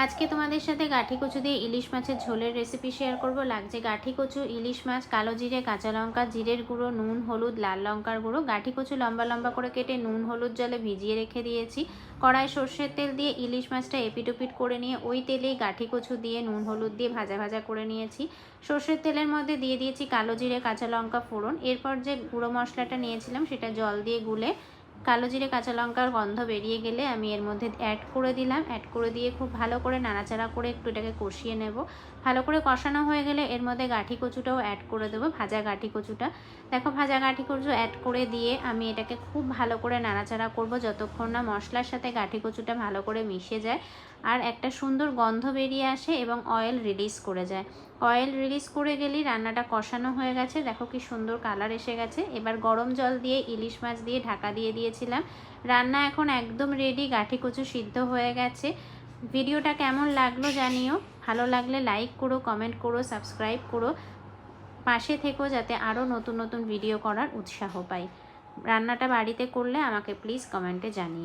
আজকে তোমাদের সাথে গাঠি কচু দিয়ে ইলিশ মাছের ঝোলের রেসিপি শেয়ার করব। লাগছে গাঠি কচু, ইলিশ মাছ, কালো জিরে, কাঁচা লঙ্কা, জিরের গুঁড়ো, নুন, হলুদ, লাল লঙ্কার গুঁড়ো। গাঠি কচু লম্বা লম্বা করে কেটে নুন হলুদ জলে ভিজিয়ে রেখে দিয়েছি। কড়াই সর্ষের তেল দিয়ে ইলিশ মাছটা এপিটোপিট করে নিয়ে ওই তেলেই গাঠি কচু দিয়ে নুন হলুদ দিয়ে ভাজা ভাজা করে নিয়েছি। সর্ষের তেলের মধ্যে দিয়ে দিয়েছি কালো জিরে, কাঁচা লঙ্কা ফোড়ন। এরপর যে গুঁড়ো মশলাটা নিয়েছিলাম সেটা জল দিয়ে গুলে কালো জিরে কাঁচা লঙ্কার গন্ধ বেরিয়ে গেলে আমি এর মধ্যে অ্যাড করে দিলাম। অ্যাড করে দিয়ে খুব ভালো করে নাড়াচাড়া করে একটু এটাকে কষিয়ে নেব। ভালো করে কষানো হয়ে গেলে এর মধ্যে গাঠি কচুটাও অ্যাড করে দেবো, ভাজা গাঠি কচুটা। দেখো ভাজা গাঠি কচু অ্যাড করে দিয়ে আমি এটাকে খুব ভালো করে নাড়াচাড়া করব যতক্ষণ না মশলার সাথে গাঠি কচুটা ভালো করে মিশে যায় আর একটা সুন্দর গন্ধ বেরিয়ে আসে এবং অয়েল রিলিজ করে যায়। অয়েল রিলিজ করে গেলেই রান্নাটা কষানো হয়ে গেছে। দেখো কি সুন্দর কালার এসে গেছে। এবার গরম জল দিয়ে ইলিশ মাছ দিয়ে ঢাকা দিয়ে দিয়েছিলাম। রান্না এখন একদম রেডি, গাঠি কচু সিদ্ধ হয়ে গেছে। ভিডিওটা কেমন লাগলো জানিও। ভালো লাগলে লাইক করো, কমেন্ট করো, সাবস্ক্রাইব করো, পাশে থেকো যাতে আরও নতুন নতুন ভিডিও করার উৎসাহ পাই। রান্নাটা বাড়িতে করলে আমাকে প্লিজ কমেন্টে জানিও।